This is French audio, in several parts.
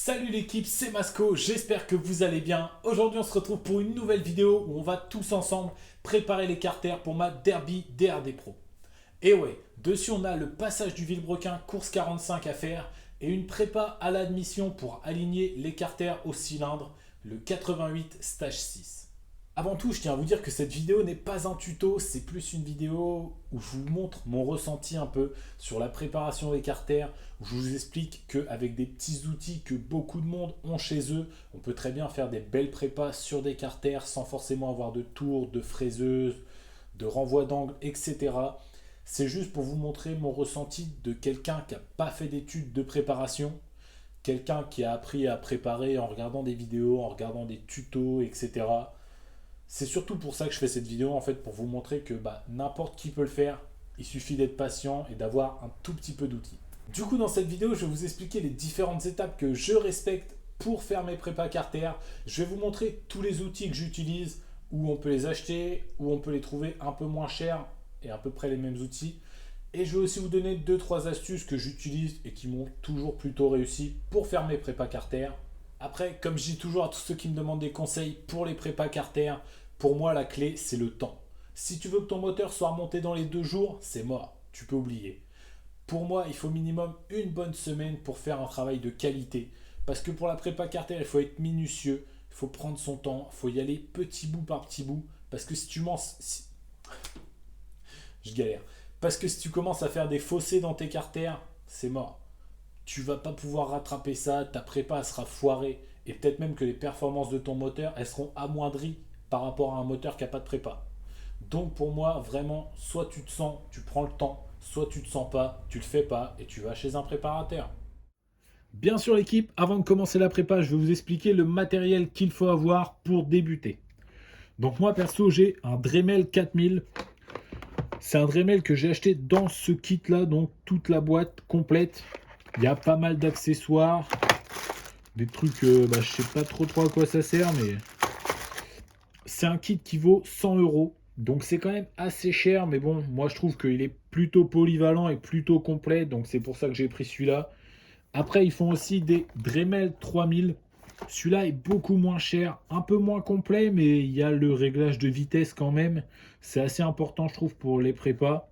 Salut l'équipe, c'est Masco, j'espère que vous allez bien. Aujourd'hui on se retrouve pour une nouvelle vidéo où on va tous ensemble préparer les carters pour ma Derby DRD Pro. Et ouais, dessus on a le passage du Villebrequin course 45 à faire et une prépa à l'admission pour aligner les carters au cylindre, le 88 stage 6. Avant tout, je tiens à vous dire que cette vidéo n'est pas un tuto, c'est plus une vidéo où je vous montre mon ressenti un peu sur la préparation des carters, où je vous explique qu'avec des petits outils que beaucoup de monde ont chez eux, on peut très bien faire des belles prépas sur des carters sans forcément avoir de tours, de fraiseuses, de renvoi d'angle, etc. C'est juste pour vous montrer mon ressenti de quelqu'un qui n'a pas fait d'études de préparation, quelqu'un qui a appris à préparer en regardant des vidéos, en regardant des tutos, etc. C'est surtout pour ça que je fais cette vidéo, en fait, pour vous montrer que n'importe qui peut le faire. Il suffit d'être patient et d'avoir un tout petit peu d'outils. Du coup, dans cette vidéo, je vais vous expliquer les différentes étapes que je respecte pour faire mes prépas carters. Je vais vous montrer tous les outils que j'utilise, où on peut les acheter, où on peut les trouver un peu moins chers et à peu près les mêmes outils. Et je vais aussi vous donner 2-3 astuces que j'utilise et qui m'ont toujours plutôt réussi pour faire mes prépas carters. Après, comme je dis toujours à tous ceux qui me demandent des conseils pour les prépas carters, pour moi la clé c'est le temps. Si tu veux que ton moteur soit remonté dans les 2 jours, c'est mort, tu peux oublier. Pour moi, il faut minimum une bonne semaine pour faire un travail de qualité. Parce que pour la prépa carter, il faut être minutieux, il faut prendre son temps, il faut y aller petit bout par petit bout. Parce que si tu je galère. Parce que si tu commences à faire des fossés dans tes carters, c'est mort. Tu vas pas pouvoir rattraper ça, ta prépa sera foirée. Et peut-être même que les performances de ton moteur, elles seront amoindries par rapport à un moteur qui n'a pas de prépa. Donc pour moi, vraiment, soit tu te sens, tu prends le temps, soit tu te sens pas, tu le fais pas et tu vas chez un préparateur. Bien sûr l'équipe, avant de commencer la prépa, je vais vous expliquer le matériel qu'il faut avoir pour débuter. Donc moi perso, j'ai un Dremel 4000. C'est un Dremel que j'ai acheté dans ce kit là, donc toute la boîte complète. Il y a pas mal d'accessoires, des trucs, je sais pas trop à quoi ça sert, mais c'est un kit qui vaut 100 euros. Donc c'est quand même assez cher, mais bon, moi je trouve qu'il est plutôt polyvalent et plutôt complet, donc c'est pour ça que j'ai pris celui-là. Après, ils font aussi des Dremel 3000. Celui-là est beaucoup moins cher, un peu moins complet, mais il y a le réglage de vitesse quand même. C'est assez important, je trouve, pour les prépas.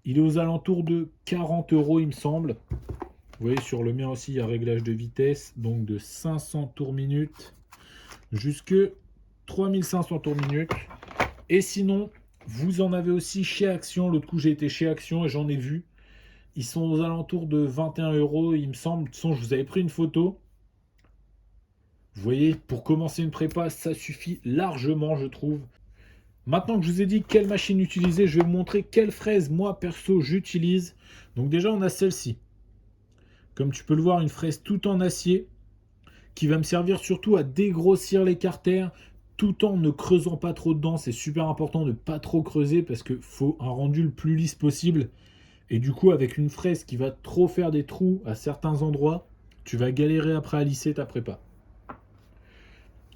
Il est aux alentours de 40 euros, il me semble. Vous voyez, sur le mien aussi, il y a réglage de vitesse, donc de 500 tours minute jusque 3500 tours minute. Et sinon, vous en avez aussi chez Action. L'autre coup, j'ai été chez Action et j'en ai vu. Ils sont aux alentours de 21 euros, il me semble. De toute façon, je vous avais pris une photo. Vous voyez, pour commencer une prépa, ça suffit largement, je trouve. Maintenant que je vous ai dit quelle machine utiliser, je vais vous montrer quelle fraise, moi, perso, j'utilise. Donc déjà, on a celle-ci. Comme tu peux le voir, une fraise tout en acier qui va me servir surtout à dégrossir les carters tout en ne creusant pas trop dedans. C'est super important de ne pas trop creuser parce qu'il faut un rendu le plus lisse possible. Et du coup, avec une fraise qui va trop faire des trous à certains endroits, tu vas galérer après à lisser ta prépa.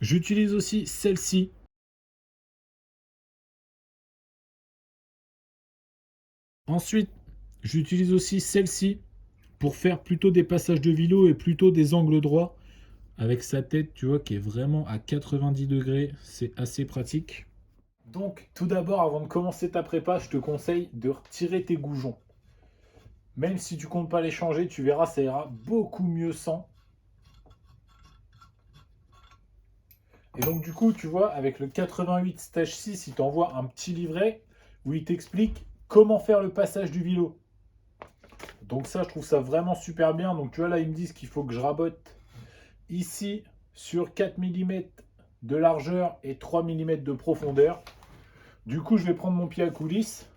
J'utilise aussi celle-ci. Ensuite, j'utilise aussi celle-ci pour faire plutôt des passages de vélo et plutôt des angles droits. Avec sa tête, tu vois, qui est vraiment à 90 degrés, c'est assez pratique. Donc, tout d'abord, avant de commencer ta prépa, je te conseille de retirer tes goujons. Même si tu comptes pas les changer, tu verras, ça ira beaucoup mieux sans. Et donc, du coup, tu vois, avec le 88 stage 6, il t'envoie un petit livret où il t'explique comment faire le passage du vélo. Donc ça, je trouve ça vraiment super bien. Donc, tu vois, là, ils me disent qu'il faut que je rabote ici sur 4 mm de largeur et 3 mm de profondeur. Du coup, je vais prendre mon pied à coulisse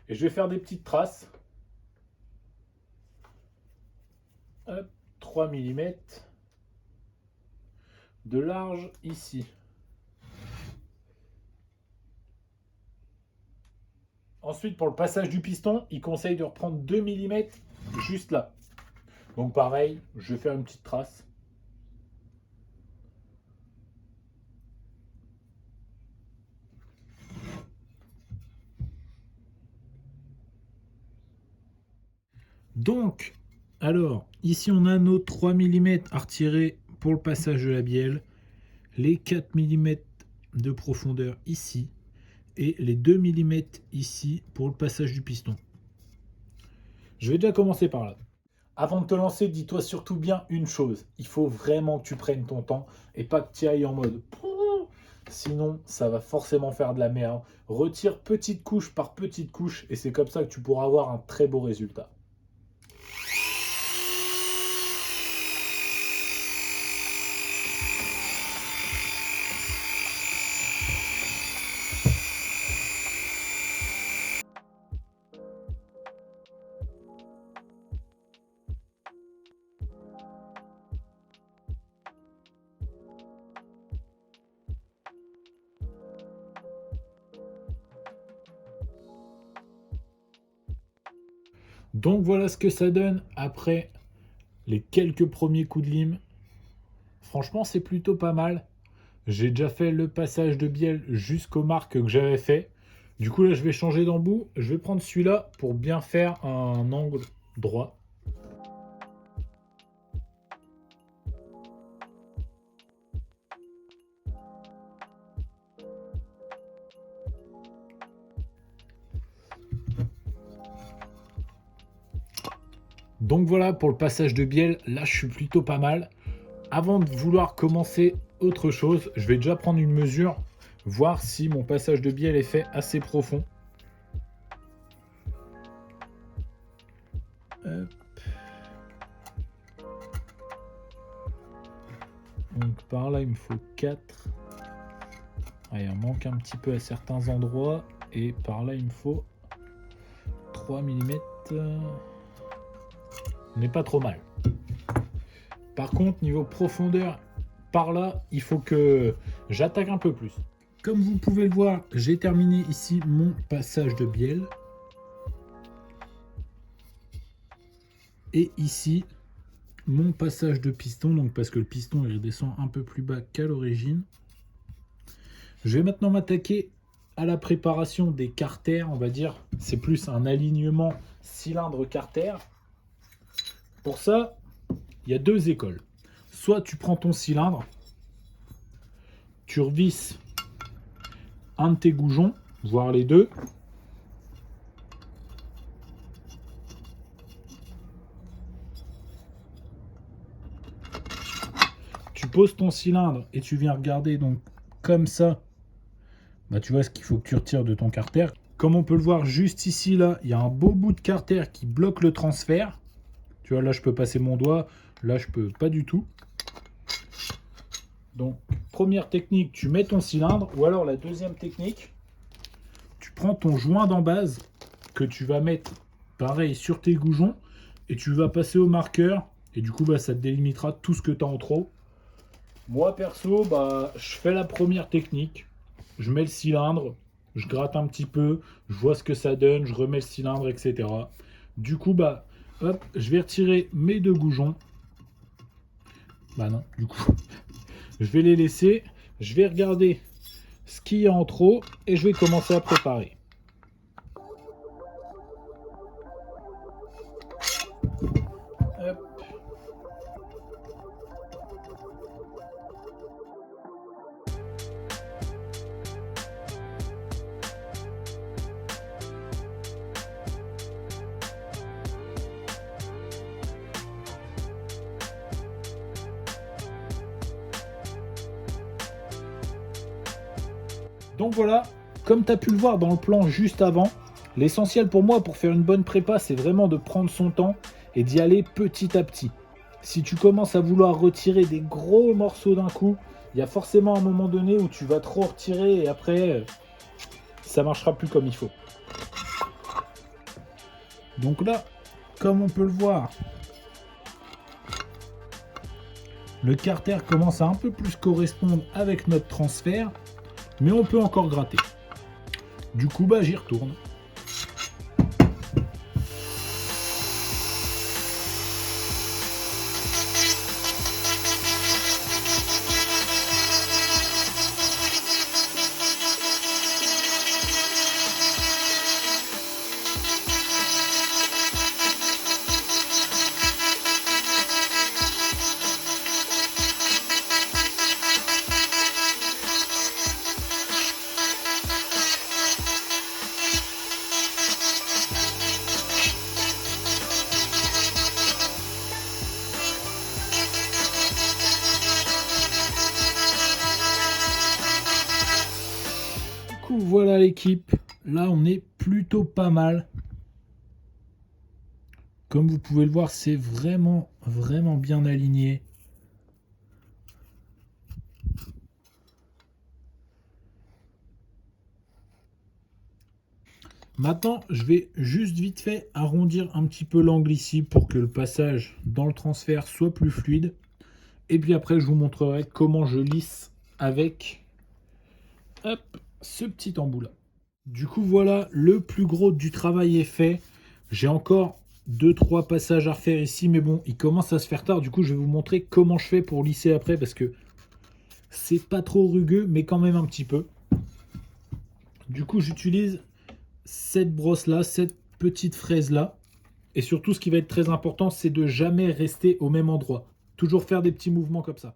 et je vais faire des petites traces. Hop, 3 mm de large ici. Ensuite, pour le passage du piston, il conseille de reprendre 2 mm juste là. Donc pareil, je vais faire une petite trace. Donc, Alors, ici on a nos 3 mm à retirer pour le passage de la bielle, les 4 mm de profondeur ici, et les 2 mm ici pour le passage du piston. Je vais déjà commencer par là. Avant de te lancer, dis-toi surtout bien une chose. Il faut vraiment que tu prennes ton temps et pas que tu ailles en mode pouh. Sinon, ça va forcément faire de la merde. Retire petite couche par petite couche et c'est comme ça que tu pourras avoir un très beau résultat. Donc voilà ce que ça donne après les quelques premiers coups de lime. Franchement, c'est plutôt pas mal. J'ai déjà fait le passage de bielle jusqu'aux marques que j'avais fait. Du coup, là, je vais changer d'embout. Je vais prendre celui-là pour bien faire un angle droit. Donc voilà pour le passage de bielle. Là, je suis plutôt pas mal. Avant de vouloir commencer autre chose, je vais déjà prendre une mesure, voir si mon passage de bielle est fait assez profond. Hop. Donc par là, il me faut 4. Ah, il en manque un petit peu à certains endroits. Et par là, il me faut 3 mm. On n'est pas trop mal. Par contre, niveau profondeur, par là, il faut que j'attaque un peu plus. Comme vous pouvez le voir, j'ai terminé ici mon passage de bielle. Et ici, mon passage de piston, donc parce que le piston il redescend un peu plus bas qu'à l'origine. Je vais maintenant m'attaquer à la préparation des carters, on va dire. C'est plus un alignement cylindre-carter. Pour ça, il y a deux écoles. Soit tu prends ton cylindre, tu revisses un de tes goujons, voire les deux. Tu poses ton cylindre et tu viens regarder donc comme ça. Bah, tu vois ce qu'il faut que tu retires de ton carter. Comme on peut le voir juste ici, là, il y a un beau bout de carter qui bloque le transfert. Tu vois, là, je peux passer mon doigt. Là, je peux pas du tout. Donc, première technique, tu mets ton cylindre. Ou alors, la deuxième technique, tu prends ton joint d'embase que tu vas mettre, pareil, sur tes goujons. Et tu vas passer au marqueur. Et du coup, bah, ça te délimitera tout ce que tu as en trop. Moi, perso, bah, je fais la première technique. Je mets le cylindre. Je gratte un petit peu. Je vois ce que ça donne. Je remets le cylindre, etc. Du coup, bah... hop, je vais retirer mes deux goujons. Bah non, du coup, je vais les laisser. Je vais regarder ce qu'il y a en trop et je vais commencer à préparer. Hop. Donc voilà, comme tu as pu le voir dans le plan juste avant, l'essentiel pour moi pour faire une bonne prépa, c'est vraiment de prendre son temps et d'y aller petit à petit. Si tu commences à vouloir retirer des gros morceaux d'un coup, il y a forcément un moment donné où tu vas trop retirer et après, ça marchera plus comme il faut. Donc là, comme on peut le voir, le carter commence à un peu plus correspondre avec notre transfert, mais on peut encore gratter. Du coup, bah, j'y retourne. coup, voilà l'équipe. Là, on est plutôt pas mal. Comme vous pouvez le voir, c'est vraiment, vraiment bien aligné. Maintenant, je vais juste vite fait arrondir un petit peu l'angle ici pour que le passage dans le transfert soit plus fluide. Et puis après, je vous montrerai comment je lisse avec hop, ce petit embout là. Du coup, voilà, le plus gros du travail est fait. J'ai encore 2-3 passages à refaire ici, mais bon, il commence à se faire tard. Du coup, je vais vous montrer comment je fais pour lisser après, parce que c'est pas trop rugueux, mais quand même un petit peu. Du coup, j'utilise cette brosse là, cette petite fraise là. Et surtout, ce qui va être très important, c'est de jamais rester au même endroit. Toujours faire des petits mouvements comme ça.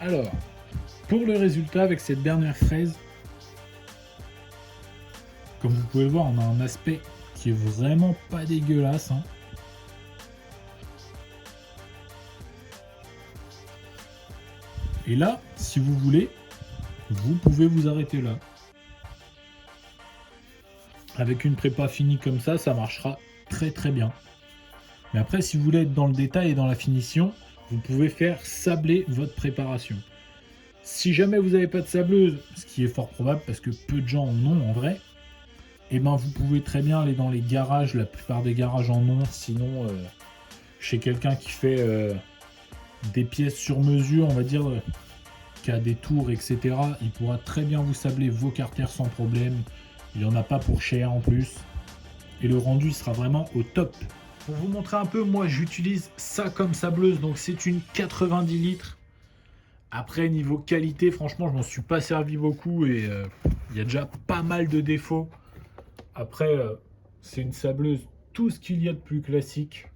Alors, pour le résultat avec cette dernière fraise, comme vous pouvez le voir, on a un aspect qui est vraiment pas dégueulasse. Hein. Et là, si vous voulez, vous pouvez vous arrêter là. Avec une prépa finie comme ça marchera très très bien. Mais après, si vous voulez être dans le détail et dans la finition, vous pouvez faire sabler votre préparation. Si jamais vous n'avez pas de sableuse, ce qui est fort probable parce que peu de gens en ont en vrai, et ben vous pouvez très bien aller dans les garages, la plupart des garages en ont, sinon chez quelqu'un qui fait des pièces sur mesure, on va dire, qui a des tours, etc., il pourra très bien vous sabler vos carters sans problème. Il n'y en a pas pour cher en plus. Et le rendu sera vraiment au top. Pour vous montrer un peu, moi j'utilise ça comme sableuse, donc c'est une 90 litres. Après, niveau qualité, franchement, je m'en suis pas servi beaucoup et il y a déjà pas mal de défauts. Après, c'est une sableuse, tout ce qu'il y a de plus classique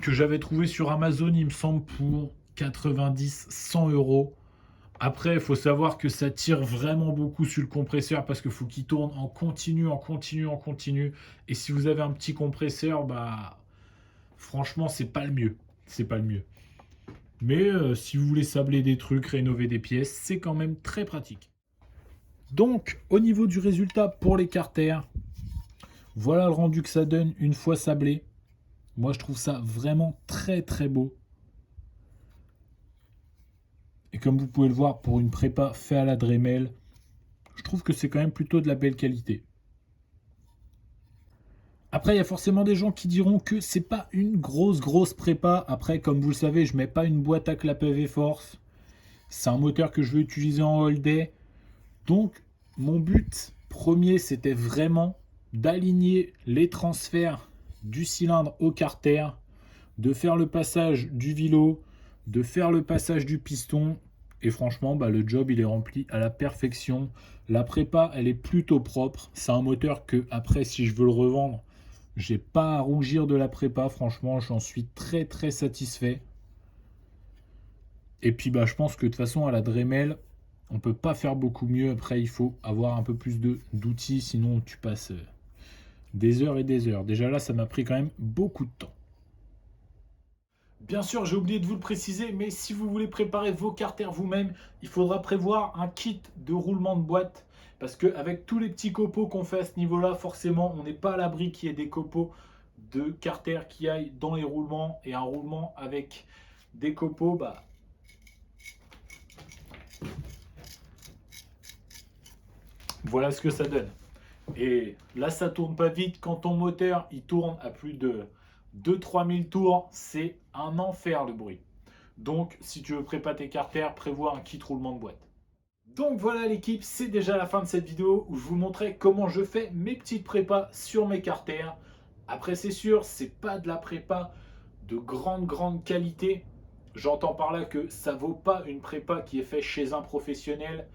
que j'avais trouvé sur Amazon, il me semble, pour 90-100 euros. Après, il faut savoir que ça tire vraiment beaucoup sur le compresseur parce qu'il faut qu'il tourne en continu, en continu, en continu. Et si vous avez un petit compresseur, bah franchement, c'est pas le mieux. C'est pas le mieux. Mais si vous voulez sabler des trucs, rénover des pièces, c'est quand même très pratique. Donc, au niveau du résultat pour les carters, voilà le rendu que ça donne une fois sablé. Moi, je trouve ça vraiment très très beau. Et comme vous pouvez le voir, pour une prépa fait à la Dremel, je trouve que c'est quand même plutôt de la belle qualité. Après, il y a forcément des gens qui diront que c'est pas une grosse prépa. Après, comme vous le savez, je mets pas une boîte à clapet V-Force. C'est un moteur que je veux utiliser en all-day. Donc, mon but premier, c'était vraiment d'aligner les transferts du cylindre au carter, de faire le passage du vilo, de faire le passage du piston. Et franchement, bah, le job, il est rempli à la perfection. La prépa, elle est plutôt propre. C'est un moteur que, après, si je veux le revendre, j'ai pas à rougir de la prépa. Franchement, j'en suis très très satisfait. Et puis, bah, je pense que de toute façon, à la Dremel, on peut pas faire beaucoup mieux. Après, il faut avoir un peu plus d'outils, sinon tu passes des heures et des heures. Déjà là, ça m'a pris quand même beaucoup de temps. Bien sûr, j'ai oublié de vous le préciser, mais si vous voulez préparer vos carters vous-même, il faudra prévoir un kit de roulement de boîte. Parce qu'avec tous les petits copeaux qu'on fait à ce niveau-là, forcément, on n'est pas à l'abri qu'il y ait des copeaux de carters qui aillent dans les roulements. Et un roulement avec des copeaux, bah, voilà ce que ça donne. Et là, ça tourne pas vite. Quand ton moteur il tourne à plus de 2-3 000 tours, c'est un enfer le bruit. Donc, si tu veux préparer tes carters, prévois un kit roulement de boîte. Donc voilà l'équipe, c'est déjà la fin de cette vidéo où je vous montrais comment je fais mes petites prépas sur mes carters. Après, c'est sûr, c'est pas de la prépa de grande qualité. J'entends par là que ça vaut pas une prépa qui est faite chez un professionnel.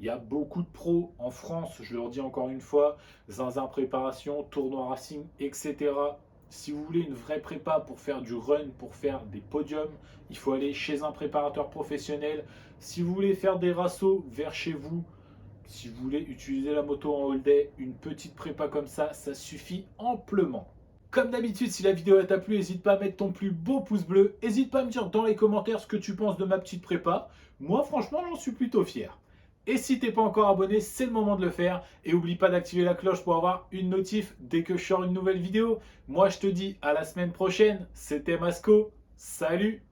Il y a beaucoup de pros en France, je le redis encore une fois, Zinzin Préparation, Tournoi Racing, etc. Si vous voulez une vraie prépa pour faire du run, pour faire des podiums, il faut aller chez un préparateur professionnel. Si vous voulez faire des rassos, vers chez vous. Si vous voulez utiliser la moto en all day, une petite prépa comme ça suffit amplement. Comme d'habitude, si la vidéo t'a plu, n'hésite pas à mettre ton plus beau pouce bleu. N'hésite pas à me dire dans les commentaires ce que tu penses de ma petite prépa. Moi, franchement, j'en suis plutôt fier. Et si t'es pas encore abonné, c'est le moment de le faire. Et oublie pas d'activer la cloche pour avoir une notif dès que je sors une nouvelle vidéo. Moi, je te dis à la semaine prochaine. C'était Masco. Salut!